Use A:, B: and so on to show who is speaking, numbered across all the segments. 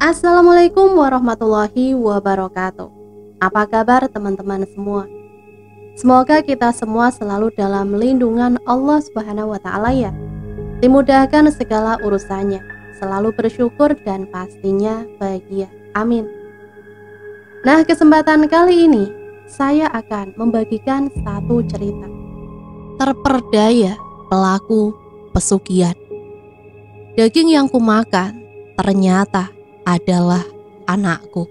A: Assalamualaikum warahmatullahi wabarakatuh. Apa kabar teman-teman semua? Semoga kita semua selalu dalam lindungan Allah Subhanahu wa taala ya. Dimudahkan segala urusannya, selalu bersyukur dan pastinya bahagia. Amin. Nah, kesempatan kali ini saya akan membagikan satu cerita. Terperdaya pelaku pesugihan. Daging yang kumakan ternyata adalah anakku.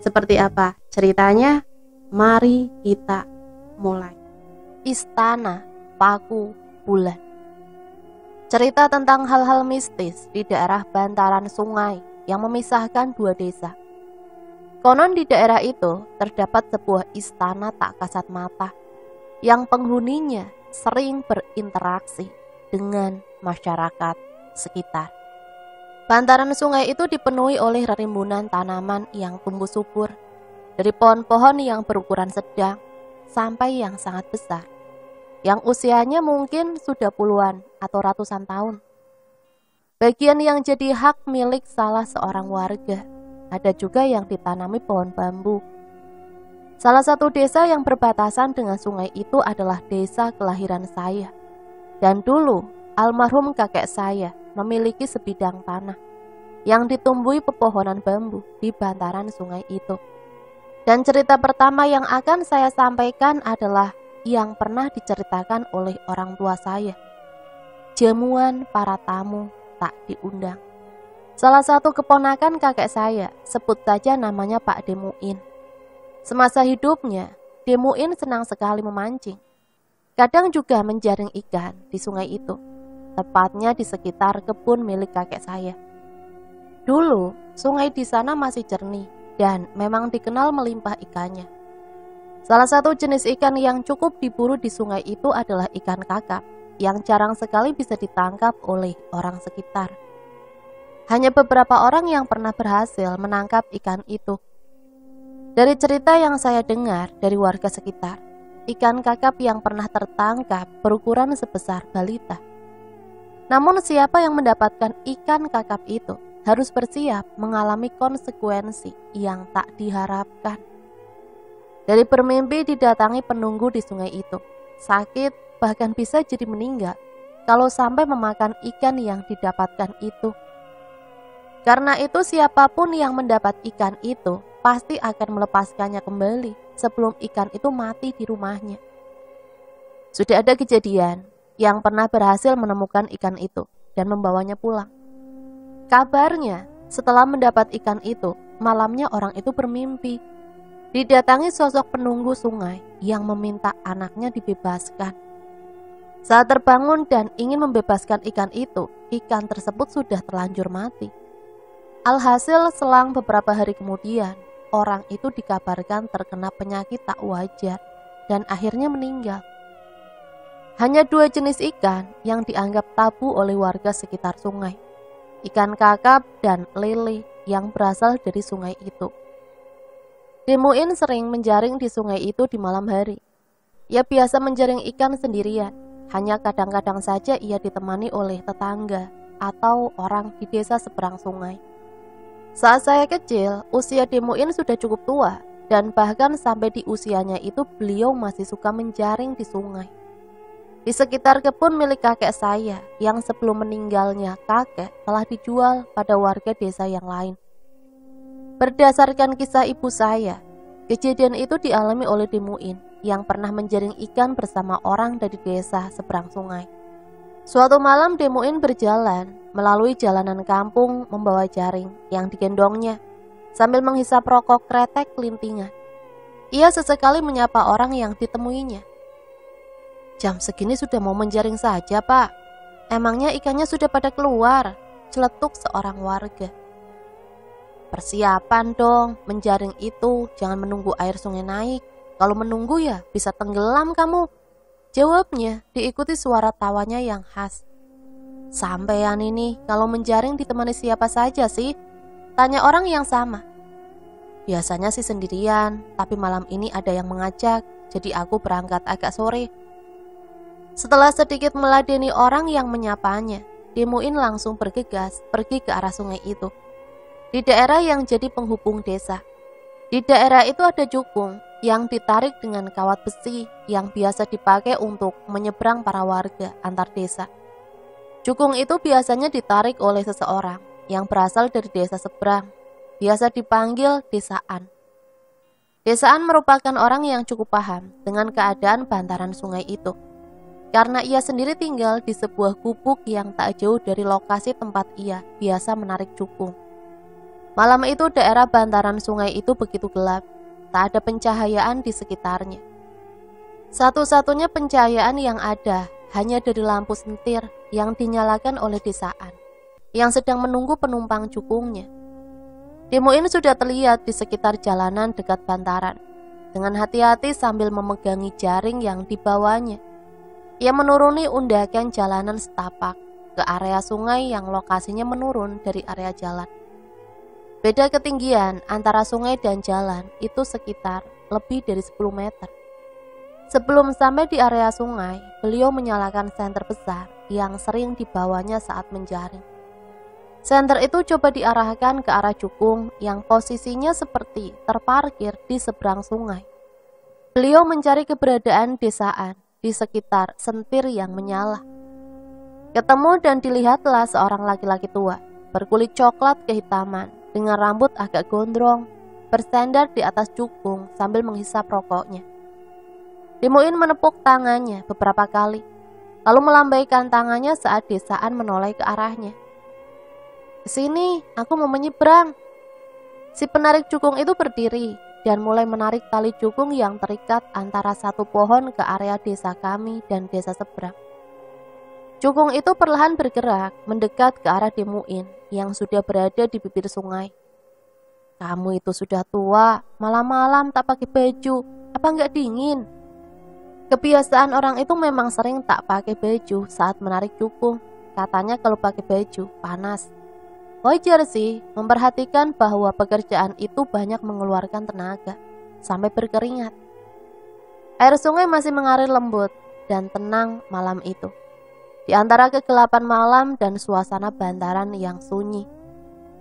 A: Seperti apa ceritanya? Mari kita mulai. Istana Paku Bulan. Cerita tentang hal-hal mistis di daerah bantaran sungai yang memisahkan dua desa. Konon di daerah itu terdapat sebuah istana tak kasat mata yang penghuninya sering berinteraksi dengan masyarakat sekitar. Bantaran sungai itu dipenuhi oleh rimbunan tanaman yang tumbuh subur, dari pohon-pohon yang berukuran sedang sampai yang sangat besar, yang usianya mungkin sudah puluhan atau ratusan tahun. Bagian yang jadi hak milik salah seorang warga, ada juga yang ditanami pohon bambu. Salah satu desa yang berbatasan dengan sungai itu adalah desa kelahiran saya. Dan dulu, almarhum kakek saya memiliki sebidang tanah yang ditumbuhi pepohonan bambu di bantaran sungai itu. Dan cerita pertama yang akan saya sampaikan adalah yang pernah diceritakan oleh orang tua saya. Jamuan para tamu tak diundang. Salah satu keponakan kakek saya, sebut saja namanya Pak Demuin. Semasa hidupnya, Demuin senang sekali memancing. Kadang juga menjaring ikan di sungai itu, tepatnya di sekitar kebun milik kakek saya. Dulu, sungai di sana masih jernih dan memang dikenal melimpah ikannya. Salah satu jenis ikan yang cukup diburu di sungai itu adalah ikan kakap, yang jarang sekali bisa ditangkap oleh orang sekitar. Hanya beberapa orang yang pernah berhasil menangkap ikan itu. Dari cerita yang saya dengar dari warga sekitar, ikan kakap yang pernah tertangkap berukuran sebesar balita. Namun siapa yang mendapatkan ikan kakap itu harus bersiap mengalami konsekuensi yang tak diharapkan. Dari bermimpi didatangi penunggu di sungai itu, sakit bahkan bisa jadi meninggal kalau sampai memakan ikan yang didapatkan itu. Karena itu siapapun yang mendapat ikan itu pasti akan melepaskannya kembali sebelum ikan itu mati di rumahnya. Sudah ada kejadian yang pernah berhasil menemukan ikan itu dan membawanya pulang. Kabarnya, setelah mendapat ikan itu, malamnya orang itu bermimpi. Didatangi sosok penunggu sungai yang meminta anaknya dibebaskan. Saat terbangun dan ingin membebaskan ikan itu, ikan tersebut sudah terlanjur mati. Alhasil selang beberapa hari kemudian, orang itu dikabarkan terkena penyakit tak wajar dan akhirnya meninggal. Hanya dua jenis ikan yang dianggap tabu oleh warga sekitar sungai. Ikan kakap dan lele yang berasal dari sungai itu. Demuin sering menjaring di sungai itu di malam hari. Ia biasa menjaring ikan sendirian, hanya kadang-kadang saja ia ditemani oleh tetangga atau orang di desa seberang sungai. Saat saya kecil, usia Demuin sudah cukup tua, dan bahkan sampai di usianya itu beliau masih suka menjaring di sungai. Di sekitar kebun milik kakek saya yang sebelum meninggalnya kakek telah dijual pada warga desa yang lain. Berdasarkan kisah ibu saya, kejadian itu dialami oleh Demuin yang pernah menjaring ikan bersama orang dari desa seberang sungai. Suatu malam Demuin berjalan melalui jalanan kampung membawa jaring yang digendongnya sambil menghisap rokok kretek kelintingan. Ia sesekali menyapa orang yang ditemuinya. "Jam segini sudah mau menjaring saja, Pak. Emangnya ikannya sudah pada keluar?" celetuk seorang warga. "Persiapan dong, menjaring itu jangan menunggu air sungai naik. Kalau menunggu ya bisa tenggelam kamu," jawabnya diikuti suara tawanya yang khas. "Sampean ini kalau menjaring ditemani siapa saja sih?" tanya orang yang sama. "Biasanya sih sendirian, tapi malam ini ada yang mengajak, jadi aku berangkat agak sore." Setelah sedikit meladeni orang yang menyapanya, Demuin langsung bergegas pergi ke arah sungai itu. di daerah yang jadi penghubung desa. Di daerah itu ada jukung yang ditarik dengan kawat besi yang biasa dipakai untuk menyeberang para warga antar desa. Jukung itu biasanya ditarik oleh seseorang yang berasal dari desa seberang, biasa dipanggil desaan. Desaan merupakan orang yang cukup paham dengan keadaan bantaran sungai itu, karena ia sendiri tinggal di sebuah gubuk yang tak jauh dari lokasi tempat ia biasa menarik jukung. Malam itu daerah bantaran sungai itu begitu gelap, tak ada pencahayaan di sekitarnya. Satu-satunya pencahayaan yang ada hanya dari lampu sentir yang dinyalakan oleh desaan, yang sedang menunggu penumpang jukungnya. Demuin sudah terlihat di sekitar jalanan dekat bantaran, dengan hati-hati sambil memegangi jaring yang dibawanya. Ia menuruni undakan jalanan setapak ke area sungai yang lokasinya menurun dari area jalan. Beda ketinggian antara sungai dan jalan itu sekitar lebih dari 10 meter. Sebelum sampai di area sungai, beliau menyalakan senter besar yang sering dibawanya saat menjaring. Senter itu coba diarahkan ke arah jukung yang posisinya seperti terparkir di seberang sungai. Beliau mencari keberadaan desaan di sekitar sentir yang menyala. Ketemu dan dilihatlah seorang laki-laki tua, berkulit coklat kehitaman, dengan rambut agak gondrong, bersandar di atas jukung sambil menghisap rokoknya. Demuin menepuk tangannya beberapa kali, lalu melambaikan tangannya saat desaan menoleh ke arahnya. "Kesini, aku mau menyeberang." Si penarik jukung itu berdiri dan mulai menarik tali jukung yang terikat antara satu pohon ke area desa kami dan desa seberang. Jukung itu perlahan bergerak mendekat ke arah Demuin yang sudah berada di bibir sungai. "Kamu itu sudah tua, malam-malam tak pakai baju, apa nggak dingin?" Kebiasaan orang itu memang sering tak pakai baju saat menarik jukung. Katanya kalau pakai baju panas. Wajar sih, memperhatikan bahwa pekerjaan itu banyak mengeluarkan tenaga, sampai berkeringat. Air sungai masih mengalir lembut dan tenang malam itu. Di antara kegelapan malam dan suasana bantaran yang sunyi.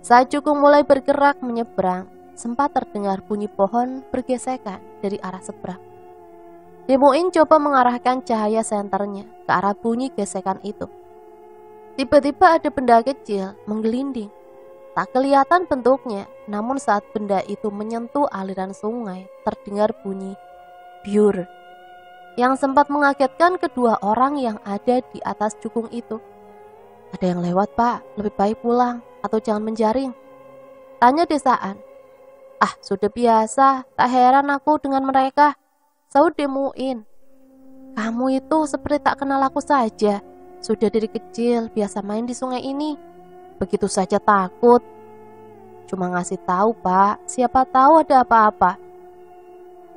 A: Saat jukung mulai bergerak menyeberang, sempat terdengar bunyi pohon bergesekan dari arah seberang. Demuin coba mengarahkan cahaya senternya ke arah bunyi gesekan itu. Tiba-tiba ada benda kecil menggelinding. Tak kelihatan bentuknya, namun saat benda itu menyentuh aliran sungai, terdengar bunyi biur yang sempat mengagetkan kedua orang yang ada di atas jukung itu. "Ada yang lewat, Pak, lebih baik pulang atau jangan menjaring," tanya desaan. "Ah, sudah biasa, tak heran aku dengan mereka," sahut Demuin. "Kamu itu seperti tak kenal aku saja. Sudah dari kecil biasa main di sungai ini. Begitu saja takut." "Cuma ngasih tahu, Pak, siapa tahu ada apa-apa."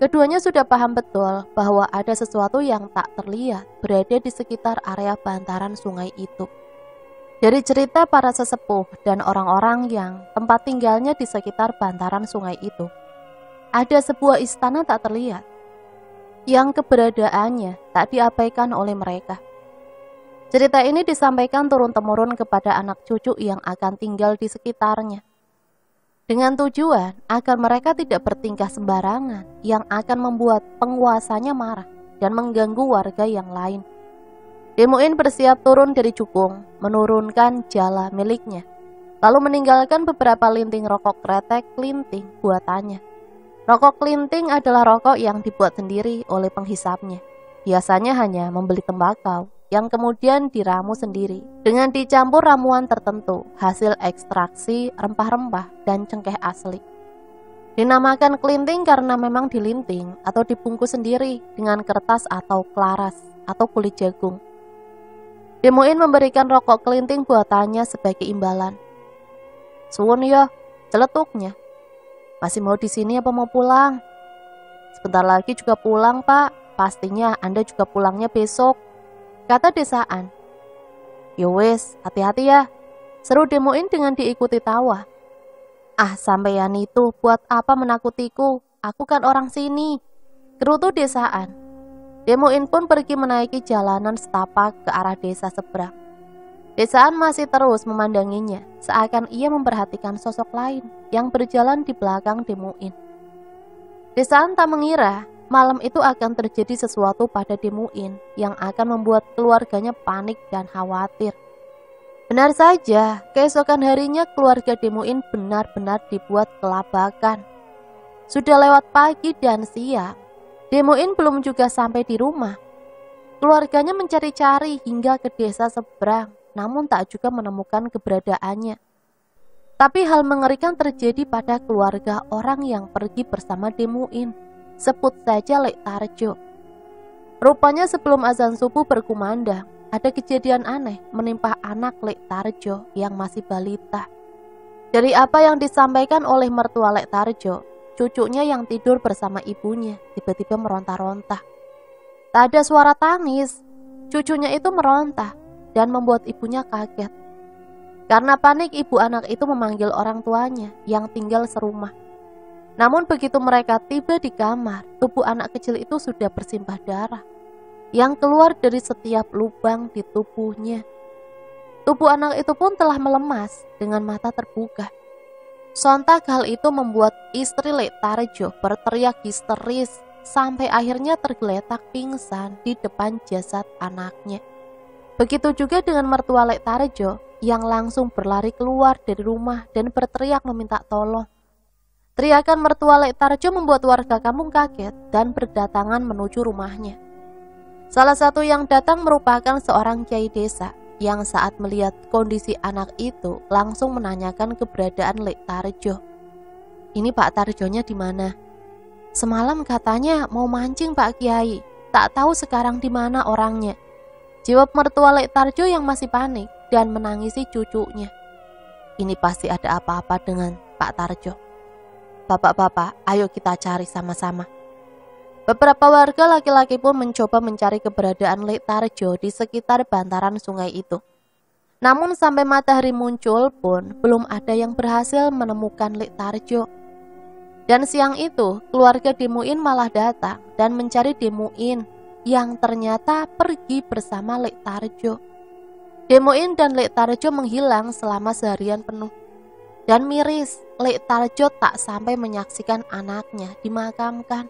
A: Keduanya sudah paham betul bahwa ada sesuatu yang tak terlihat berada di sekitar area bantaran sungai itu. Dari cerita para sesepuh dan orang-orang yang tempat tinggalnya di sekitar bantaran sungai itu, ada sebuah istana tak terlihat, yang keberadaannya tak diabaikan oleh mereka. Cerita ini disampaikan turun-temurun kepada anak cucu yang akan tinggal di sekitarnya, dengan tujuan agar mereka tidak bertingkah sembarangan yang akan membuat penguasanya marah dan mengganggu warga yang lain. Demuin bersiap turun dari jukung, menurunkan jala miliknya, lalu meninggalkan beberapa linting rokok kretek klinting buatannya. Rokok klinting adalah rokok yang dibuat sendiri oleh penghisapnya. Biasanya hanya membeli tembakau yang kemudian diramu sendiri dengan dicampur ramuan tertentu hasil ekstraksi rempah-rempah dan cengkeh asli. Dinamakan klinting karena memang dilinting atau dibungkus sendiri dengan kertas atau klaras atau kulit jagung. Demuin memberikan rokok klinting buatannya sebagai imbalan. "Suwun ya," celetuknya. "Masih mau di sini apa mau pulang?" "Sebentar lagi juga pulang, Pak. Pastinya Anda juga pulangnya besok," kata desaan. "Yowes, hati-hati ya," seru Demuin dengan diikuti tawa. "Ah, sampeyan itu buat apa menakutiku? Aku kan orang sini," gerutu desaan. Demuin pun pergi menaiki jalanan setapak ke arah desa seberang. Desaan masih terus memandanginya, seakan ia memperhatikan sosok lain yang berjalan di belakang Demuin. Desaan tak mengira malam itu akan terjadi sesuatu pada Demuin yang akan membuat keluarganya panik dan khawatir. Benar saja, keesokan harinya keluarga Demuin benar-benar dibuat kelabakan. Sudah lewat pagi dan siang, Demuin belum juga sampai di rumah. Keluarganya mencari-cari hingga ke desa seberang, namun tak juga menemukan keberadaannya. Tapi hal mengerikan terjadi pada keluarga orang yang pergi bersama Demuin. Sebut saja Lek Tarjo. Rupanya sebelum azan subuh berkumandang, ada kejadian aneh menimpa anak Lek Tarjo yang masih balita. Dari apa yang disampaikan oleh mertua Lek Tarjo, cucunya yang tidur bersama ibunya tiba-tiba meronta-ronta. Tak ada suara tangis, cucunya itu meronta dan membuat ibunya kaget. Karena panik, ibu anak itu memanggil orang tuanya yang tinggal serumah. Namun begitu mereka tiba di kamar, tubuh anak kecil itu sudah bersimbah darah yang keluar dari setiap lubang di tubuhnya. Tubuh anak itu pun telah melemas dengan mata terbuka. Sontak hal itu membuat istri Lek Tarjo berteriak histeris sampai akhirnya tergeletak pingsan di depan jasad anaknya. Begitu juga dengan mertua Lek Tarjo yang langsung berlari keluar dari rumah dan berteriak meminta tolong. Teriakan mertua Lek Tarjo membuat warga kampung kaget dan berdatangan menuju rumahnya. Salah satu yang datang merupakan seorang kiai desa yang saat melihat kondisi anak itu langsung menanyakan keberadaan Lek Tarjo. Ini Pak Tarjonya di mana? Semalam katanya mau mancing Pak Kiai, tak tahu sekarang di mana orangnya. Jawab mertua Lek Tarjo yang masih panik dan menangisi cucunya. Ini pasti ada apa-apa dengan Pak Tarjo. Bapak-bapak, ayo kita cari sama-sama. Beberapa warga laki-laki pun mencoba mencari keberadaan Lek Tarjo di sekitar bantaran sungai itu. Namun sampai matahari muncul pun belum ada yang berhasil menemukan Lek Tarjo. Dan siang itu keluarga Demuin malah datang dan mencari Demuin yang ternyata pergi bersama Lek Tarjo. Demuin dan Lek Tarjo menghilang selama seharian penuh. Dan miris, Lek Tarjo tak sampai menyaksikan anaknya dimakamkan.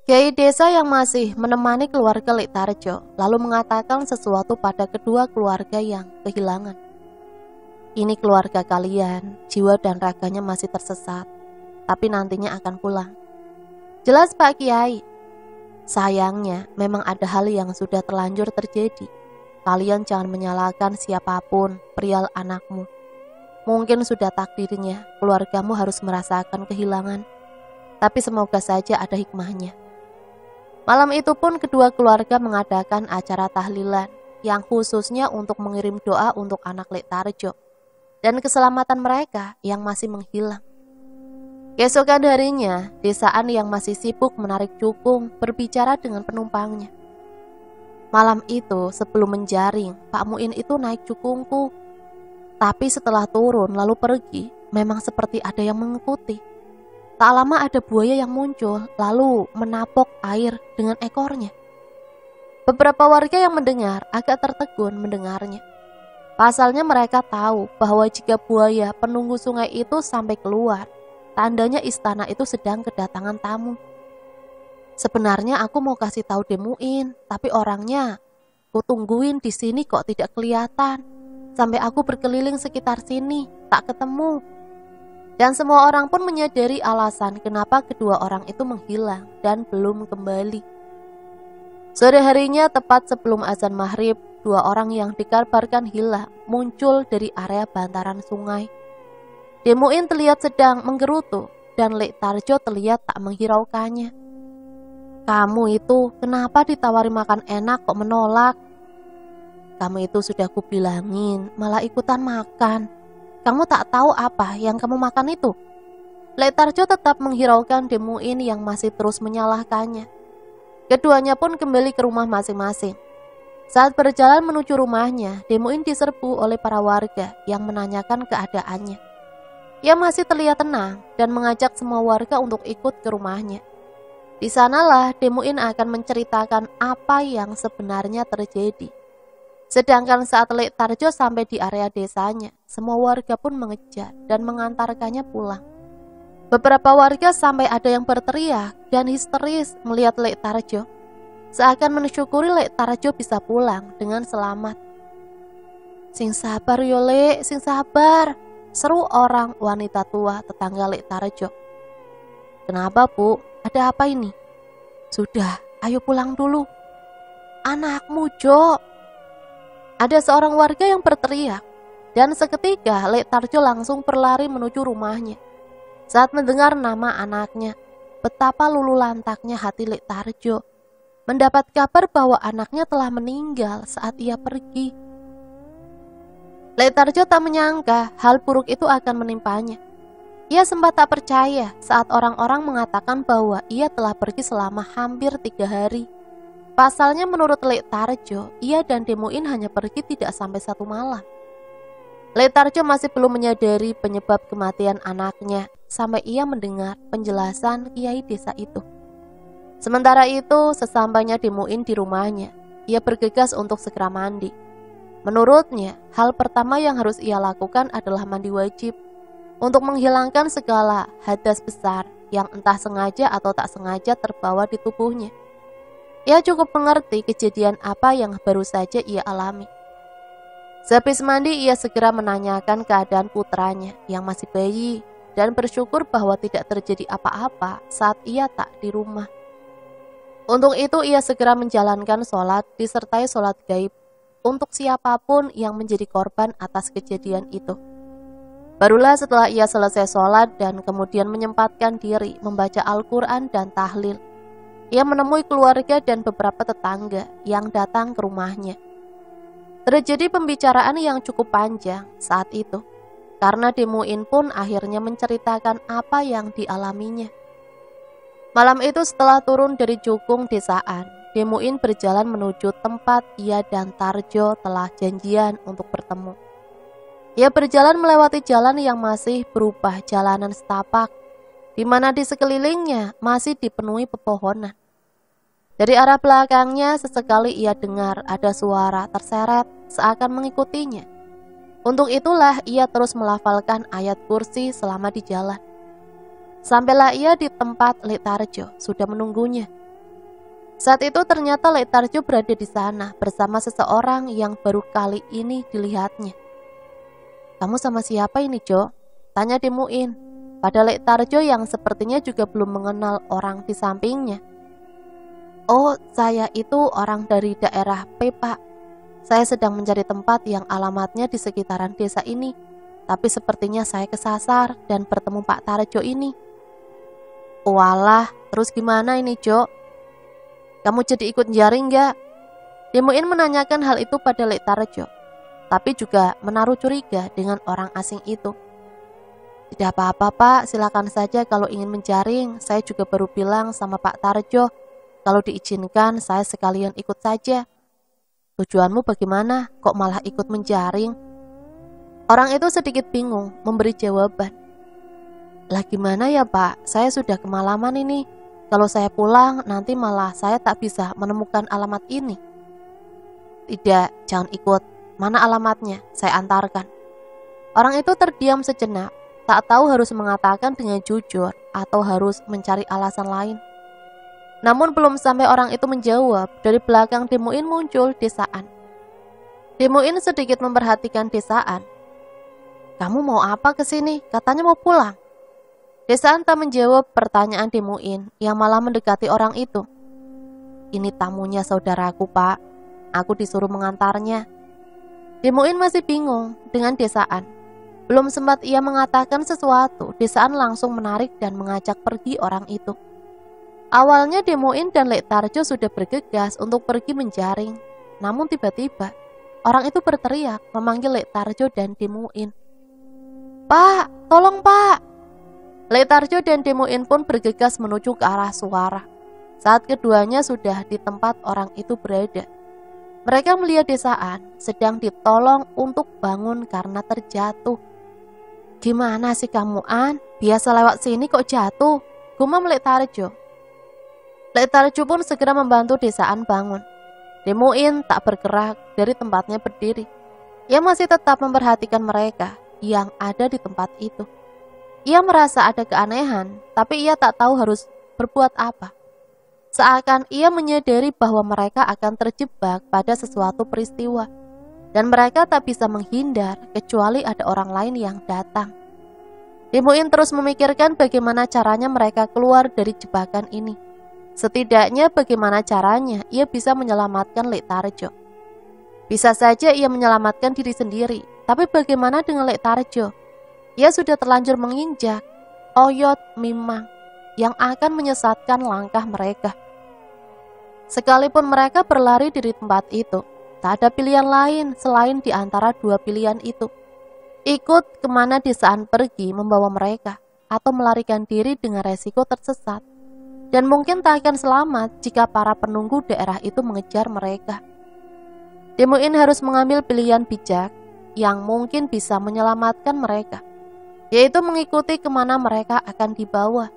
A: Kiai desa yang masih menemani keluarga Lek Tarjo lalu mengatakan sesuatu pada kedua keluarga yang kehilangan. Ini keluarga kalian, jiwa dan raganya masih tersesat, tapi nantinya akan pulang. Jelas Pak Kiai. Sayangnya memang ada hal yang sudah terlanjur terjadi. Kalian jangan menyalahkan siapapun perihal anakmu. Mungkin sudah takdirnya keluargamu harus merasakan kehilangan, tapi semoga saja ada hikmahnya. Malam itu pun kedua keluarga mengadakan acara tahlilan yang khususnya untuk mengirim doa untuk anak Lek Tarjo dan keselamatan mereka yang masih menghilang. Keesokan harinya, desaan yang masih sibuk menarik cukung berbicara dengan penumpangnya. Malam itu sebelum menjaring, Pak Muin itu naik cukungku. Tapi setelah turun lalu pergi, memang seperti ada yang mengikuti. Tak lama ada buaya yang muncul, lalu menapok air dengan ekornya. Beberapa warga yang mendengar agak tertegun mendengarnya. Pasalnya mereka tahu bahwa jika buaya penunggu sungai itu sampai keluar, tandanya istana itu sedang kedatangan tamu. Sebenarnya aku mau kasih tahu Demuin, tapi orangnya kutungguin di sini kok tidak kelihatan. Sampai aku berkeliling sekitar sini, tak ketemu. Dan semua orang pun menyadari alasan kenapa kedua orang itu menghilang dan belum kembali. Sore harinya tepat sebelum azan maghrib, dua orang yang dikabarkan hilang muncul dari area bantaran sungai. Demuin terlihat sedang menggerutu dan Lek Tarjo terlihat tak menghiraukannya. Kamu itu kenapa ditawari makan enak kok menolak? Kamu itu sudah kubilangin malah ikutan makan. Kamu tak tahu apa yang kamu makan itu? Lek Tarjo tetap menghiraukan Demuin yang masih terus menyalahkannya. Keduanya pun kembali ke rumah masing-masing. Saat berjalan menuju rumahnya, Demuin diserbu oleh para warga yang menanyakan keadaannya. Ia masih terlihat tenang dan mengajak semua warga untuk ikut ke rumahnya. Di sanalah Demuin akan menceritakan apa yang sebenarnya terjadi. Sedangkan saat Lek Tarjo sampai di area desanya, semua warga pun mengejar dan mengantarkannya pulang. Beberapa warga sampai ada yang berteriak dan histeris melihat Lek Tarjo, seakan mensyukuri Lek Tarjo bisa pulang dengan selamat. "Sing sabar yo Lek, sing sabar," seru orang wanita tua tetangga Lek Tarjo. "Kenapa Bu? Ada apa ini?" "Sudah, ayo pulang dulu." "Anakmu Jo." Ada seorang warga yang berteriak, dan seketika Lek Tarjo langsung berlari menuju rumahnya. Saat mendengar nama anaknya, betapa lulu lantaknya hati Lek Tarjo mendapat kabar bahwa anaknya telah meninggal saat ia pergi. Lek Tarjo tak menyangka hal buruk itu akan menimpanya. Ia sempat tak percaya saat orang-orang mengatakan bahwa ia telah pergi selama hampir 3 hari. Pasalnya menurut Lek Tarjo, ia dan Demuin hanya pergi tidak sampai 1 malam. Lek Tarjo masih belum menyadari penyebab kematian anaknya sampai ia mendengar penjelasan kiai desa itu. Sementara itu, sesampainya Demuin di rumahnya, ia bergegas untuk segera mandi. Menurutnya, hal pertama yang harus ia lakukan adalah mandi wajib untuk menghilangkan segala hadas besar yang entah sengaja atau tak sengaja terbawa di tubuhnya. Ia cukup mengerti kejadian apa yang baru saja ia alami. Sehabis mandi, ia segera menanyakan keadaan putranya yang masih bayi dan bersyukur bahwa tidak terjadi apa-apa saat ia tak di rumah. Untuk itu, ia segera menjalankan sholat disertai sholat gaib untuk siapapun yang menjadi korban atas kejadian itu. Barulah setelah ia selesai sholat dan kemudian menyempatkan diri membaca Al-Quran dan tahlil, ia menemui keluarga dan beberapa tetangga yang datang ke rumahnya. Terjadi pembicaraan yang cukup panjang saat itu, karena Demuin pun akhirnya menceritakan apa yang dialaminya. Malam itu setelah turun dari jukung desaan, Demuin berjalan menuju tempat ia dan Tarjo telah janjian untuk bertemu. Ia berjalan melewati jalan yang masih berupa jalanan setapak, di mana di sekelilingnya masih dipenuhi pepohonan. Dari arah belakangnya sesekali ia dengar ada suara terseret seakan mengikutinya. Untuk itulah ia terus melafalkan ayat kursi selama di jalan. Sampailah ia di tempat Lek Tarjo sudah menunggunya. Saat itu ternyata Lek Tarjo berada di sana bersama seseorang yang baru kali ini dilihatnya. "Kamu sama siapa ini, Jo?" tanya Demuin pada Lek Tarjo yang sepertinya juga belum mengenal orang di sampingnya. "Oh, saya itu orang dari daerah P, Pak. Saya sedang mencari tempat yang alamatnya di sekitaran desa ini. Tapi sepertinya saya kesasar dan bertemu Pak Tarjo ini." "Walah, terus gimana ini, Jo? Kamu jadi ikut jaring gak?" Demuin menanyakan hal itu pada Lek Tarjo, tapi juga menaruh curiga dengan orang asing itu. "Tidak apa-apa, Pak, silakan saja kalau ingin menjaring. Saya juga baru bilang sama Pak Tarjo, kalau diizinkan saya sekalian ikut saja." "Tujuanmu bagaimana? Kok malah ikut menjaring?" Orang itu sedikit bingung memberi jawaban. "Lah gimana ya Pak, saya sudah kemalaman ini. Kalau saya pulang nanti malah saya tak bisa menemukan alamat ini." "Tidak, jangan ikut. Mana alamatnya? Saya antarkan." Orang itu terdiam sejenak, tak tahu harus mengatakan dengan jujur atau harus mencari alasan lain. Namun belum sampai orang itu menjawab, dari belakang Demuin muncul Desaan. Demuin sedikit memperhatikan Desaan. "Kamu mau apa kesini? Katanya mau pulang." Desaan tak menjawab pertanyaan Demuin yang malah mendekati orang itu. "Ini tamunya saudaraku, Pak. Aku disuruh mengantarnya." Demuin masih bingung dengan Desaan. Belum sempat ia mengatakan sesuatu, Desaan langsung menarik dan mengajak pergi orang itu. Awalnya Demuin dan Lek Tarjo sudah bergegas untuk pergi menjaring. Namun tiba-tiba orang itu berteriak memanggil Lek Tarjo dan Demuin. "Pak, tolong Pak!" Lek Tarjo dan Demuin pun bergegas menuju ke arah suara. Saat keduanya sudah di tempat orang itu berada, mereka melihat Desaan sedang ditolong untuk bangun karena terjatuh. "Gimana sih kamu, An? Biasa lewat sini kok jatuh?" gumam Lek Tarjo. Lek Tarjo pun segera membantu Desaan bangun. Demuin tak bergerak dari tempatnya berdiri. Ia masih tetap memperhatikan mereka yang ada di tempat itu. Ia merasa ada keanehan, tapi ia tak tahu harus berbuat apa. Seakan ia menyadari bahwa mereka akan terjebak pada sesuatu peristiwa, dan mereka tak bisa menghindar kecuali ada orang lain yang datang. Demuin terus memikirkan bagaimana caranya mereka keluar dari jebakan ini. Setidaknya bagaimana caranya ia bisa menyelamatkan Lek Tarjo. Bisa saja ia menyelamatkan diri sendiri, tapi bagaimana dengan Lek Tarjo? Ia sudah terlanjur menginjak Oyot Mimang yang akan menyesatkan langkah mereka. Sekalipun mereka berlari dari tempat itu, tak ada pilihan lain selain di antara dua pilihan itu. Ikut kemana desaan pergi membawa mereka, atau melarikan diri dengan resiko tersesat. Dan mungkin tak akan selamat jika para penunggu daerah itu mengejar mereka. Demuin harus mengambil pilihan bijak yang mungkin bisa menyelamatkan mereka, yaitu mengikuti kemana mereka akan dibawa.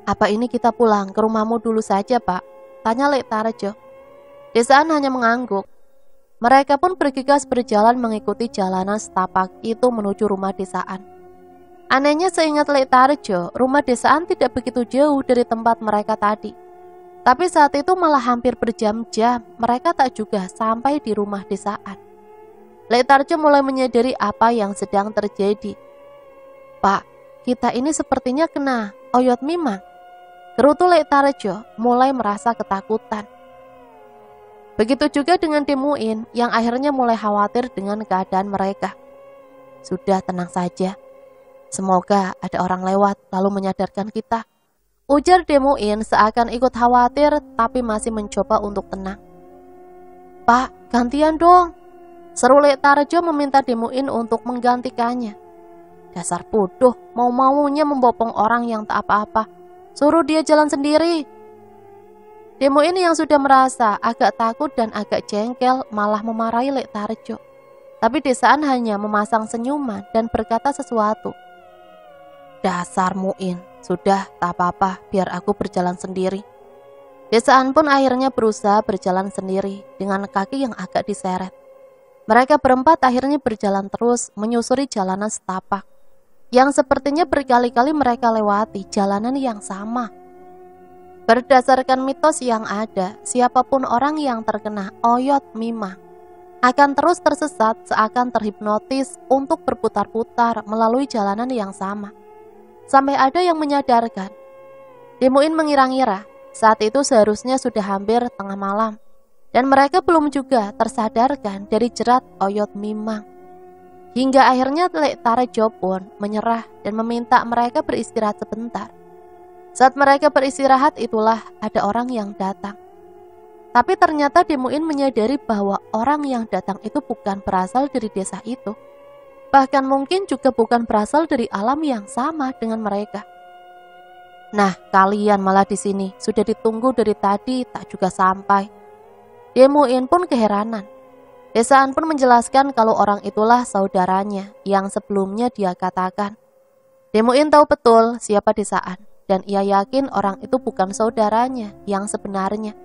A: "Apa ini kita pulang ke rumahmu dulu saja, Pak?" tanya Lek Tarjo. Desaan hanya mengangguk. Mereka pun bergegas berjalan mengikuti jalanan setapak itu menuju rumah desaan. Anehnya seingat Lek Tarjo, rumah desaan tidak begitu jauh dari tempat mereka tadi. Tapi saat itu malah hampir berjam-jam mereka tak juga sampai di rumah desaan. Lek Tarjo mulai menyadari apa yang sedang terjadi. "Pak, kita ini sepertinya kena Oyot Mimang." Gerutu Lek Tarjo mulai merasa ketakutan. Begitu juga dengan Demuin yang akhirnya mulai khawatir dengan keadaan mereka. "Sudah, tenang saja. Semoga ada orang lewat lalu menyadarkan kita," ujar Demuin seakan ikut khawatir tapi masih mencoba untuk tenang. "Pak, gantian dong," seru Lek Tarjo meminta Demuin untuk menggantikannya. "Dasar bodoh, mau-maunya membopong orang yang tak apa-apa. Suruh dia jalan sendiri." Demuin yang sudah merasa agak takut dan agak jengkel malah memarahi Lek Tarjo. Tapi desaan hanya memasang senyuman dan berkata sesuatu. "Dasar Muin, sudah tak apa-apa, biar aku berjalan sendiri." Desaan pun akhirnya berusaha berjalan sendiri dengan kaki yang agak diseret. Mereka berempat akhirnya berjalan terus menyusuri jalanan setapak yang sepertinya berkali-kali mereka lewati jalanan yang sama. Berdasarkan mitos yang ada, siapapun orang yang terkena Oyot Mimang akan terus tersesat seakan terhipnotis untuk berputar-putar melalui jalanan yang sama. Sampai ada yang menyadarkan. Demuin mengira-ngira, saat itu seharusnya sudah hampir tengah malam, dan mereka belum juga tersadarkan dari jerat Oyot Mimang. Hingga akhirnya Lek Tarjo pun menyerah dan meminta mereka beristirahat sebentar. Saat mereka beristirahat itulah ada orang yang datang. Tapi ternyata Demuin menyadari bahwa orang yang datang itu bukan berasal dari desa itu. Bahkan mungkin juga bukan berasal dari alam yang sama dengan mereka. "Nah, kalian malah di sini, sudah ditunggu dari tadi tak juga sampai." Demuin pun keheranan. Desaan pun menjelaskan kalau orang itulah saudaranya yang sebelumnya dia katakan. Demuin tahu betul siapa Desaan, dan ia yakin orang itu bukan saudaranya yang sebenarnya.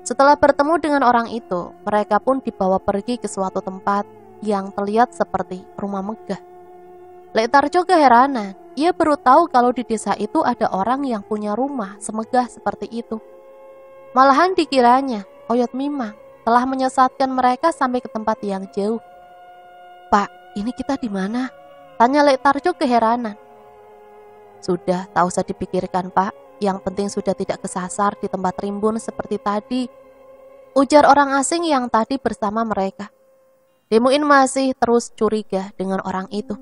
A: Setelah bertemu dengan orang itu, mereka pun dibawa pergi ke suatu tempat yang terlihat seperti rumah megah. Lek Tarjo keheranan, ia baru tahu kalau di desa itu ada orang yang punya rumah semegah seperti itu. Malahan dikiranya Oyot Mimang telah menyesatkan mereka sampai ke tempat yang jauh. "Pak, ini kita di mana?" tanya Lek Tarjo keheranan. "Sudah, tak usah dipikirkan, Pak. Yang penting sudah tidak kesasar di tempat rimbun seperti tadi," ujar orang asing yang tadi bersama mereka. Demuin masih terus curiga dengan orang itu.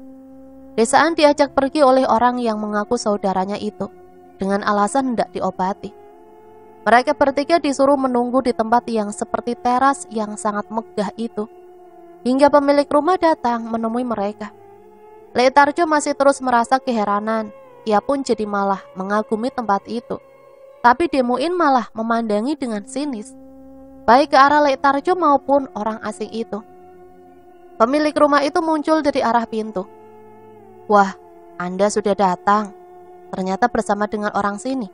A: Desaan diajak pergi oleh orang yang mengaku saudaranya itu dengan alasan hendak diobati. Mereka bertiga disuruh menunggu di tempat yang seperti teras yang sangat megah itu, hingga pemilik rumah datang menemui mereka. Lek Tarjo masih terus merasa keheranan, ia pun jadi malah mengagumi tempat itu. Tapi Demuin malah memandangi dengan sinis, baik ke arah Lek Tarjo maupun orang asing itu. Pemilik rumah itu muncul dari arah pintu. "Wah, Anda sudah datang," ternyata bersama dengan orang sini.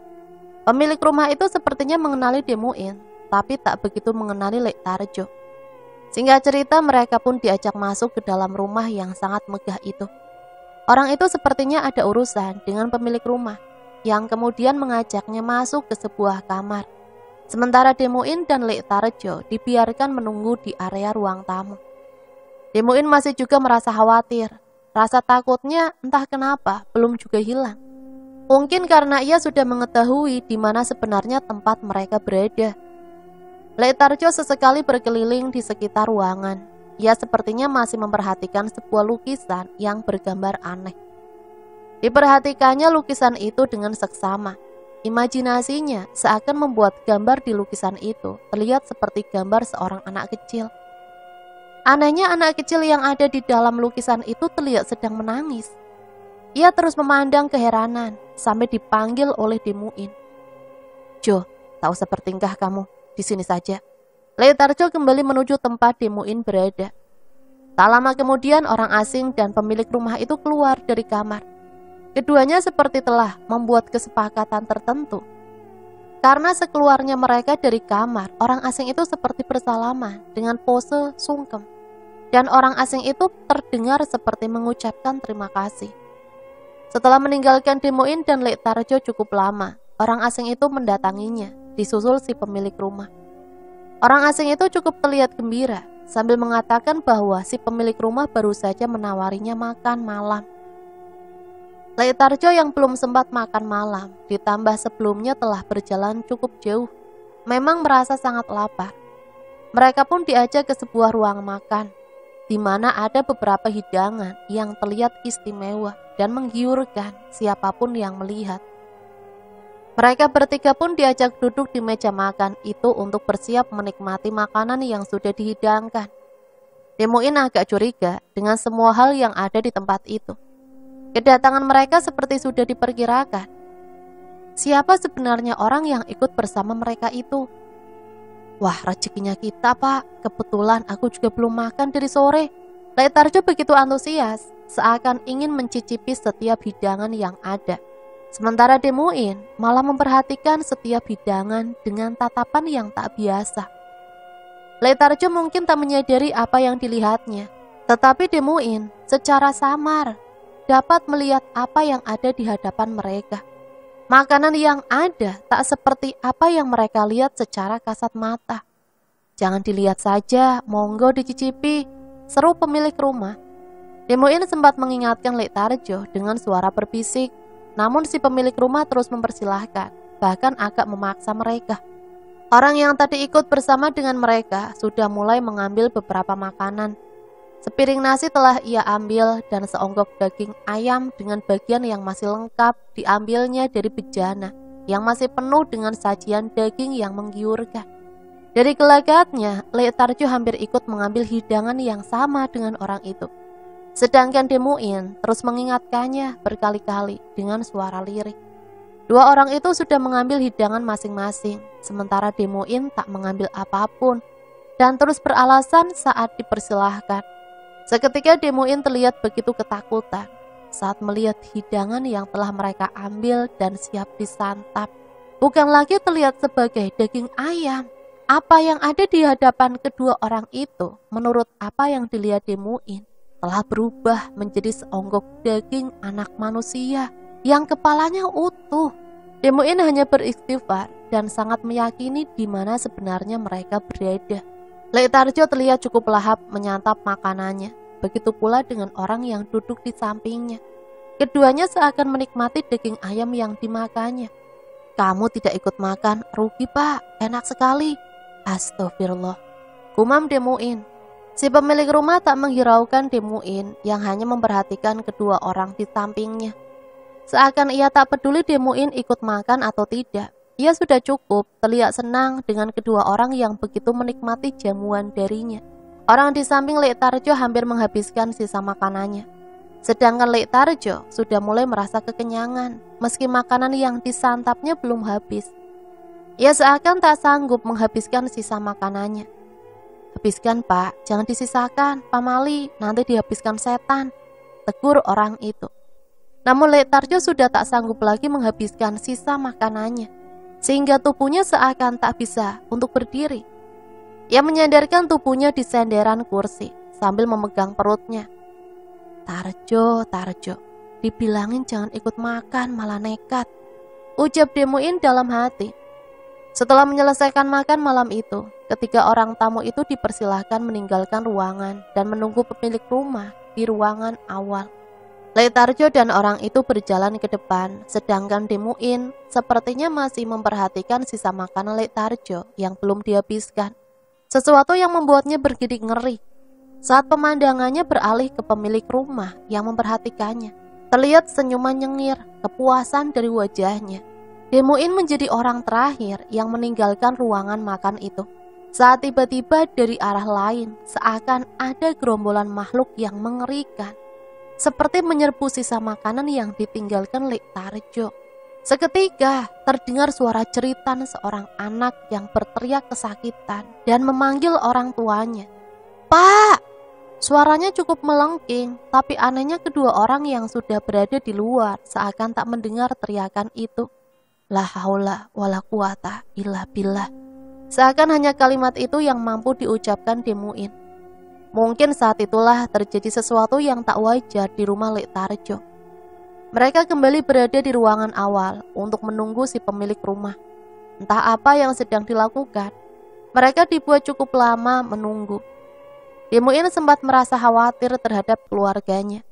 A: Pemilik rumah itu sepertinya mengenali Demuin. tapi tak begitu mengenali Lek Tarjo. Singkat cerita, mereka pun diajak masuk ke dalam rumah yang sangat megah itu. Orang itu sepertinya ada urusan dengan pemilik rumah, yang kemudian mengajaknya masuk ke sebuah kamar. Sementara Demuin dan Lek Tarjo dibiarkan menunggu di area ruang tamu. Demuin masih juga merasa khawatir. Rasa takutnya entah kenapa belum juga hilang. Mungkin karena ia sudah mengetahui di mana sebenarnya tempat mereka berada. Lek Tarjo sesekali berkeliling di sekitar ruangan. Ia sepertinya masih memperhatikan sebuah lukisan yang bergambar aneh. Diperhatikannya lukisan itu dengan seksama. Imajinasinya seakan membuat gambar di lukisan itu terlihat seperti gambar seorang anak kecil. Anehnya, anak kecil yang ada di dalam lukisan itu terlihat sedang menangis. Ia terus memandang keheranan sampai dipanggil oleh Demuin. "Jo, tak usah bertingkah kamu, di sini saja." Lek Tarjo kembali menuju tempat Demuin berada. Tak lama kemudian orang asing dan pemilik rumah itu keluar dari kamar. Keduanya seperti telah membuat kesepakatan tertentu. Karena sekeluarnya mereka dari kamar, orang asing itu seperti bersalaman dengan pose sungkem. Dan orang asing itu terdengar seperti mengucapkan terima kasih. Setelah meninggalkan Demuin dan Lek Tarjo cukup lama, orang asing itu mendatanginya, disusul si pemilik rumah. Orang asing itu cukup terlihat gembira, sambil mengatakan bahwa si pemilik rumah baru saja menawarinya makan malam. Lek Tarjo yang belum sempat makan malam, ditambah sebelumnya telah berjalan cukup jauh, memang merasa sangat lapar. Mereka pun diajak ke sebuah ruang makan, di mana ada beberapa hidangan yang terlihat istimewa dan menggiurkan siapapun yang melihat. Mereka bertiga pun diajak duduk di meja makan itu untuk bersiap menikmati makanan yang sudah dihidangkan. Demuin agak curiga dengan semua hal yang ada di tempat itu. Kedatangan mereka seperti sudah diperkirakan. Siapa sebenarnya orang yang ikut bersama mereka itu? "Wah, rezekinya kita, Pak. Kebetulan aku juga belum makan dari sore." Lek Tarjo begitu antusias, seakan ingin mencicipi setiap hidangan yang ada. Sementara Demuin malah memperhatikan setiap hidangan dengan tatapan yang tak biasa. Lek Tarjo mungkin tak menyadari apa yang dilihatnya, tetapi Demuin secara samar dapat melihat apa yang ada di hadapan mereka. Makanan yang ada tak seperti apa yang mereka lihat secara kasat mata. "Jangan dilihat saja, monggo dicicipi," seru pemilik rumah. Demuin sempat mengingatkan Lek Tarjo dengan suara berbisik, namun si pemilik rumah terus mempersilahkan, bahkan agak memaksa mereka. Orang yang tadi ikut bersama dengan mereka sudah mulai mengambil beberapa makanan. Sepiring nasi telah ia ambil dan seonggok daging ayam dengan bagian yang masih lengkap diambilnya dari bejana yang masih penuh dengan sajian daging yang menggiurkan. Dari gelagatnya, Lek Tarjo hampir ikut mengambil hidangan yang sama dengan orang itu. Sedangkan Demuin terus mengingatkannya berkali-kali dengan suara lirih. Dua orang itu sudah mengambil hidangan masing-masing, sementara Demuin tak mengambil apapun dan terus beralasan saat dipersilahkan. Seketika Demuin terlihat begitu ketakutan saat melihat hidangan yang telah mereka ambil dan siap disantap. Bukan lagi terlihat sebagai daging ayam. Apa yang ada di hadapan kedua orang itu, menurut apa yang dilihat Demuin, telah berubah menjadi seonggok daging anak manusia yang kepalanya utuh. Demuin hanya beristighfar dan sangat meyakini di mana sebenarnya mereka berada. Lek Tarjo terlihat cukup lahap menyantap makanannya. Begitu pula dengan orang yang duduk di sampingnya. Keduanya seakan menikmati daging ayam yang dimakannya. "Kamu tidak ikut makan, rugi, Pak. Enak sekali." "Astagfirullah," gumam Demuin. Si pemilik rumah tak menghiraukan Demuin yang hanya memperhatikan kedua orang di sampingnya. Seakan ia tak peduli Demuin ikut makan atau tidak. Ia sudah cukup terlihat senang dengan kedua orang yang begitu menikmati jamuan darinya. Orang di samping Lek Tarjo hampir menghabiskan sisa makanannya. Sedangkan Lek Tarjo sudah mulai merasa kekenyangan, meski makanan yang disantapnya belum habis. Ia seakan tak sanggup menghabiskan sisa makanannya. "Habiskan, Pak, jangan disisakan, Pak Mali, nanti dihabiskan setan," tegur orang itu. Namun Lek Tarjo sudah tak sanggup lagi menghabiskan sisa makanannya. sehingga tubuhnya seakan tak bisa untuk berdiri. Ia menyandarkan tubuhnya di senderan kursi sambil memegang perutnya. Tarjo, Tarjo, dibilangin jangan ikut makan malah nekat, ucap Demuin dalam hati. Setelah menyelesaikan makan malam itu, ketiga orang tamu itu dipersilahkan meninggalkan ruangan dan menunggu pemilik rumah di ruangan awal. Tarjo dan orang itu berjalan ke depan, sedangkan Demuin sepertinya masih memperhatikan sisa makanan Tarjo yang belum dihabiskan. Sesuatu yang membuatnya bergidik ngeri saat pemandangannya beralih ke pemilik rumah yang memperhatikannya. Terlihat senyuman nyengir, kepuasan dari wajahnya. Demuin menjadi orang terakhir yang meninggalkan ruangan makan itu. Saat tiba-tiba dari arah lain, seakan ada gerombolan makhluk yang mengerikan, seperti menyerbu sisa makanan yang ditinggalkan Tarjo. Seketika terdengar suara jeritan seorang anak yang berteriak kesakitan dan memanggil orang tuanya. "Pak!" Suaranya cukup melengking, tapi anehnya kedua orang yang sudah berada di luar seakan tak mendengar teriakan itu. La haula wala quwata illa billah. Seakan hanya kalimat itu yang mampu diucapkan Demuin. Mungkin saat itulah terjadi sesuatu yang tak wajar di rumah Tarjo. Mereka kembali berada di ruangan awal untuk menunggu si pemilik rumah. Entah apa yang sedang dilakukan, mereka dibuat cukup lama menunggu. Demuin sempat merasa khawatir terhadap keluarganya.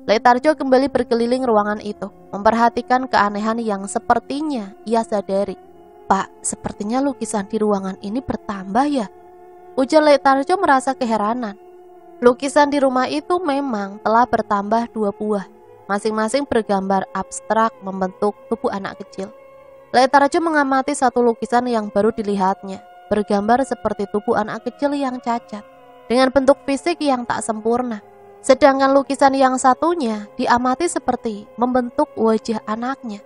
A: Tarjo kembali berkeliling ruangan itu, memperhatikan keanehan yang sepertinya ia sadari. "Pak, sepertinya lukisan di ruangan ini bertambah ya?" ujar Tarjo merasa keheranan. Lukisan di rumah itu memang telah bertambah 2 buah, masing-masing bergambar abstrak membentuk tubuh anak kecil. Tarjo mengamati satu lukisan yang baru dilihatnya, bergambar seperti tubuh anak kecil yang cacat, dengan bentuk fisik yang tak sempurna. Sedangkan lukisan yang satunya diamati seperti membentuk wajah anaknya.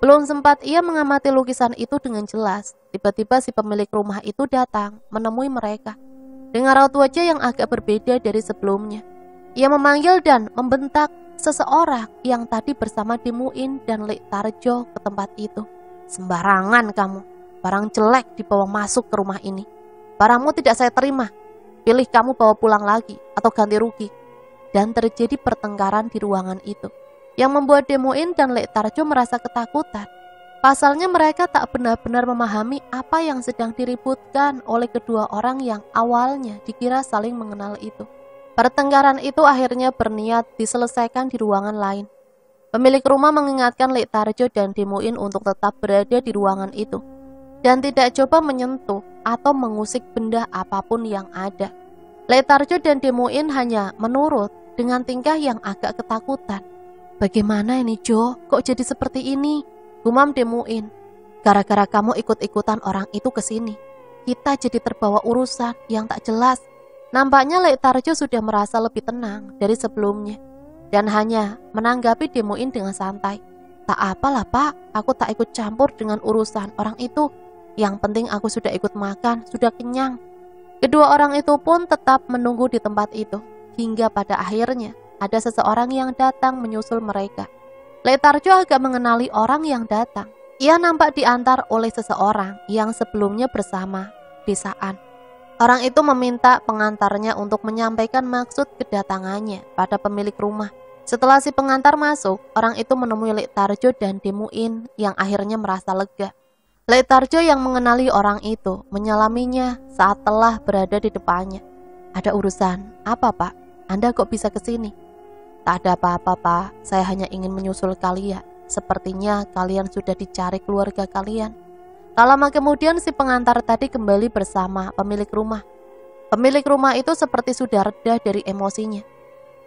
A: Belum sempat ia mengamati lukisan itu dengan jelas, tiba-tiba si pemilik rumah itu datang menemui mereka dengan raut wajah yang agak berbeda dari sebelumnya. Ia memanggil dan membentak seseorang yang tadi bersama Demuin dan Tarjo ke tempat itu. "Sembarangan kamu, barang jelek dibawa masuk ke rumah ini. Barangmu tidak saya terima. Pilih kamu bawa pulang lagi atau ganti rugi." Dan terjadi pertengkaran di ruangan itu, yang membuat Demuin dan Tarjo merasa ketakutan. Pasalnya mereka tak benar-benar memahami apa yang sedang diributkan oleh kedua orang yang awalnya dikira saling mengenal itu. Pertengkaran itu akhirnya berniat diselesaikan di ruangan lain. Pemilik rumah mengingatkan Tarjo dan Demuin untuk tetap berada di ruangan itu dan tidak coba menyentuh atau mengusik benda apapun yang ada. Tarjo dan Demuin hanya menurut dengan tingkah yang agak ketakutan. "Bagaimana ini Jo, kok jadi seperti ini?" gumam Demuin. "Gara-gara kamu ikut-ikutan orang itu ke sini, kita jadi terbawa urusan yang tak jelas." Nampaknya Tarjo sudah merasa lebih tenang dari sebelumnya dan hanya menanggapi Demuin dengan santai. "Tak apalah Pak, aku tak ikut campur dengan urusan orang itu. Yang penting aku sudah ikut makan, sudah kenyang." Kedua orang itu pun tetap menunggu di tempat itu, hingga pada akhirnya ada seseorang yang datang menyusul mereka. Tarjo agak mengenali orang yang datang. Ia nampak diantar oleh seseorang yang sebelumnya bersama desaan. Orang itu meminta pengantarnya untuk menyampaikan maksud kedatangannya pada pemilik rumah. Setelah si pengantar masuk, orang itu menemui Tarjo dan Demuin yang akhirnya merasa lega. Tarjo yang mengenali orang itu menyalaminya saat telah berada di depannya. "Ada urusan apa Pak? Anda kok bisa ke sini?" "Tak ada apa-apa Pak, saya hanya ingin menyusul kalian. Sepertinya kalian sudah dicari keluarga kalian." Tak lama kemudian si pengantar tadi kembali bersama pemilik rumah. Pemilik rumah itu seperti sudah reda dari emosinya,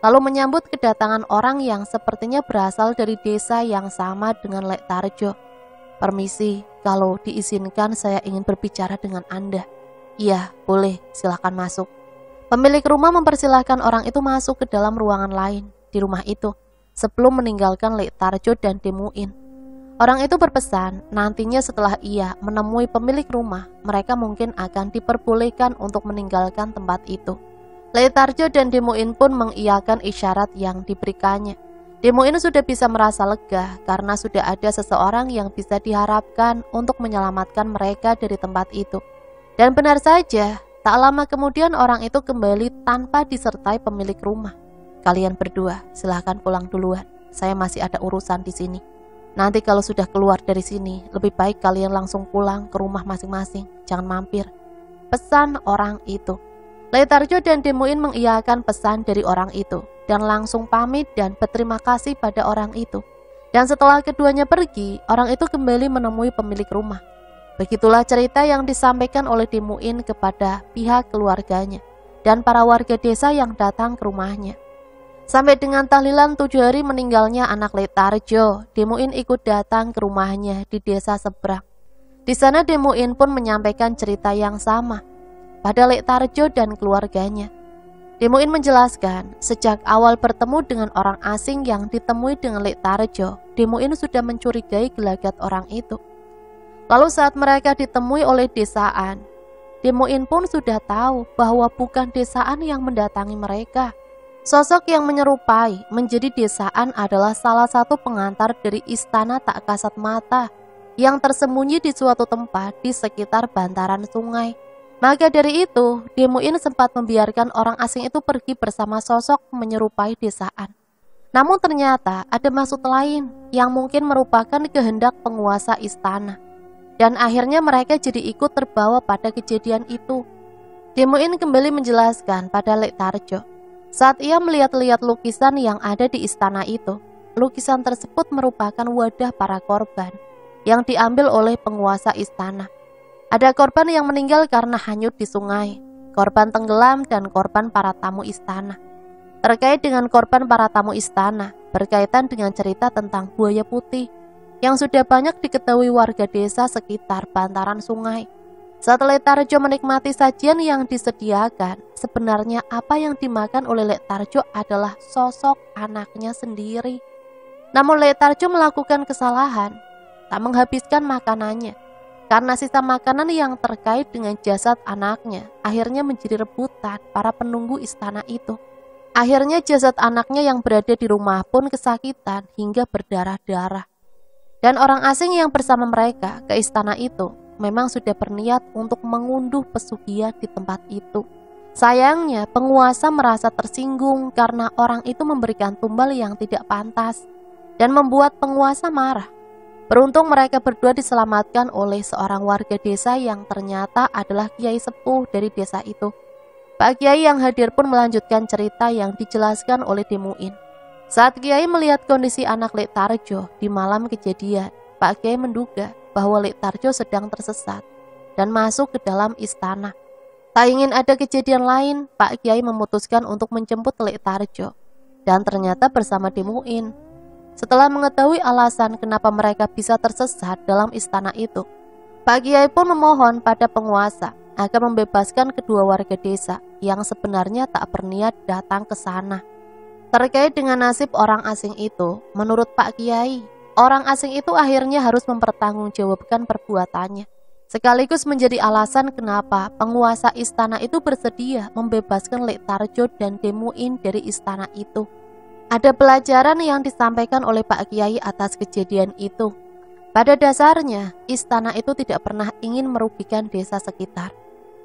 A: lalu menyambut kedatangan orang yang sepertinya berasal dari desa yang sama dengan Tarjo. "Permisi, kalau diizinkan saya ingin berbicara dengan Anda." "Iya, boleh, silakan masuk." Pemilik rumah mempersilahkan orang itu masuk ke dalam ruangan lain di rumah itu sebelum meninggalkan Tarjo dan Demuin. Orang itu berpesan nantinya setelah ia menemui pemilik rumah, mereka mungkin akan diperbolehkan untuk meninggalkan tempat itu. Tarjo dan Demuin pun mengiyakan isyarat yang diberikannya. Demuin sudah bisa merasa lega karena sudah ada seseorang yang bisa diharapkan untuk menyelamatkan mereka dari tempat itu. Dan benar saja, tak lama kemudian orang itu kembali tanpa disertai pemilik rumah. Kalian berdua, silahkan pulang duluan. Saya masih ada urusan di sini. Nanti kalau sudah keluar dari sini, lebih baik kalian langsung pulang ke rumah masing-masing. Jangan mampir. Pesan orang itu. Letarjo dan Demuin mengiyakan pesan dari orang itu dan langsung pamit dan berterima kasih pada orang itu. Dan setelah keduanya pergi, orang itu kembali menemui pemilik rumah. Begitulah cerita yang disampaikan oleh Demuin kepada pihak keluarganya dan para warga desa yang datang ke rumahnya. Sampai dengan tahlilan 7 hari meninggalnya anak Letarjo, Demuin ikut datang ke rumahnya di desa seberang. Di sana Demuin pun menyampaikan cerita yang sama pada Letarjo dan keluarganya. Demuin menjelaskan, sejak awal bertemu dengan orang asing yang ditemui dengan Letarjo, Demuin sudah mencurigai gelagat orang itu. Lalu saat mereka ditemui oleh desaan, Demuin pun sudah tahu bahwa bukan desaan yang mendatangi mereka. Sosok yang menyerupai menjadi desaan adalah salah satu pengantar dari istana tak kasat mata yang tersembunyi di suatu tempat di sekitar bantaran sungai. Maka dari itu, Demuin sempat membiarkan orang asing itu pergi bersama sosok menyerupai desaan. Namun ternyata ada maksud lain yang mungkin merupakan kehendak penguasa istana. Dan akhirnya mereka jadi ikut terbawa pada kejadian itu. Demuin kembali menjelaskan pada Letarjo. Saat ia melihat-lihat lukisan yang ada di istana itu, lukisan tersebut merupakan wadah para korban yang diambil oleh penguasa istana. Ada korban yang meninggal karena hanyut di sungai, korban tenggelam, dan korban para tamu istana. Terkait dengan korban para tamu istana, berkaitan dengan cerita tentang buaya putih yang sudah banyak diketahui warga desa sekitar bantaran sungai. Saat Letarjo menikmati sajian yang disediakan, sebenarnya apa yang dimakan oleh Letarjo adalah sosok anaknya sendiri. Namun Letarjo melakukan kesalahan, tak menghabiskan makanannya. Karena sisa makanan yang terkait dengan jasad anaknya akhirnya menjadi rebutan para penunggu istana itu. Akhirnya jasad anaknya yang berada di rumah pun kesakitan hingga berdarah-darah. Dan orang asing yang bersama mereka ke istana itu memang sudah berniat untuk mengunduh pesugihan di tempat itu. Sayangnya penguasa merasa tersinggung karena orang itu memberikan tumbal yang tidak pantas dan membuat penguasa marah. Beruntung mereka berdua diselamatkan oleh seorang warga desa yang ternyata adalah kiai sepuh dari desa itu. Pak Kiai yang hadir pun melanjutkan cerita yang dijelaskan oleh Demuin. Saat Kiai melihat kondisi anak Letarjo di malam kejadian, Pak Kiai menduga bahwa Letarjo sedang tersesat dan masuk ke dalam istana. Tak ingin ada kejadian lain, Pak Kiai memutuskan untuk menjemput Letarjo dan ternyata bersama Demuin. Setelah mengetahui alasan kenapa mereka bisa tersesat dalam istana itu, Pak Kiai pun memohon pada penguasa agar membebaskan kedua warga desa yang sebenarnya tak berniat datang ke sana. Terkait dengan nasib orang asing itu, menurut Pak Kiai, orang asing itu akhirnya harus mempertanggungjawabkan perbuatannya, sekaligus menjadi alasan kenapa penguasa istana itu bersedia membebaskan Letarjo dan Demuin dari istana itu. Ada pelajaran yang disampaikan oleh Pak Kiai atas kejadian itu. Pada dasarnya, istana itu tidak pernah ingin merugikan desa sekitar.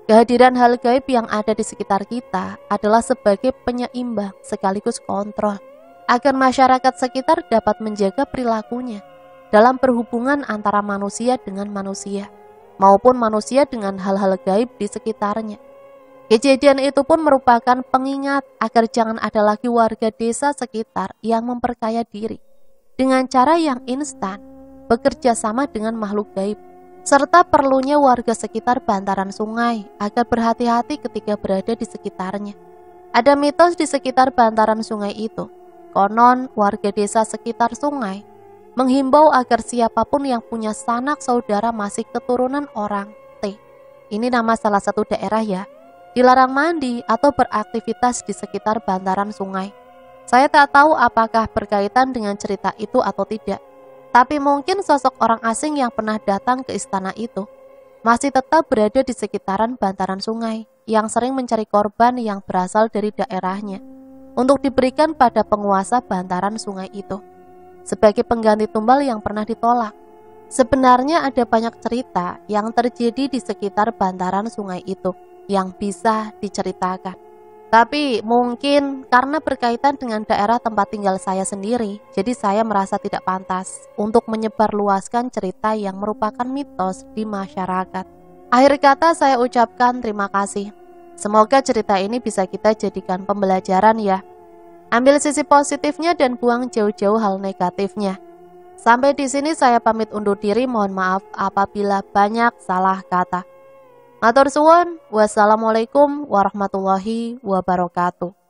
A: Kehadiran hal gaib yang ada di sekitar kita adalah sebagai penyeimbang sekaligus kontrol, agar masyarakat sekitar dapat menjaga perilakunya dalam berhubungan antara manusia dengan manusia, maupun manusia dengan hal-hal gaib di sekitarnya. Kejadian itu pun merupakan pengingat agar jangan ada lagi warga desa sekitar yang memperkaya diri dengan cara yang instan, bekerja sama dengan makhluk gaib, serta perlunya warga sekitar bantaran sungai agar berhati-hati ketika berada di sekitarnya. Ada mitos di sekitar bantaran sungai itu. Konon warga desa sekitar sungai menghimbau agar siapapun yang punya sanak saudara masih keturunan orang T, ini nama salah satu daerah ya, dilarang mandi atau beraktivitas di sekitar bantaran sungai. Saya tak tahu apakah berkaitan dengan cerita itu atau tidak, tapi mungkin sosok orang asing yang pernah datang ke istana itu masih tetap berada di sekitaran bantaran sungai yang sering mencari korban yang berasal dari daerahnya. untuk diberikan pada penguasa bantaran sungai itu, sebagai pengganti tumbal yang pernah ditolak. Sebenarnya ada banyak cerita yang terjadi di sekitar bantaran sungai itu yang bisa diceritakan. Tapi mungkin karena berkaitan dengan daerah tempat tinggal saya sendiri, jadi saya merasa tidak pantas untuk menyebarluaskan cerita yang merupakan mitos di masyarakat. Akhir kata saya ucapkan terima kasih. Semoga cerita ini bisa kita jadikan pembelajaran ya. Ambil sisi positifnya dan buang jauh-jauh hal negatifnya. Sampai di sini saya pamit undur diri, mohon maaf apabila banyak salah kata. Matur suwun, wassalamualaikum warahmatullahi wabarakatuh.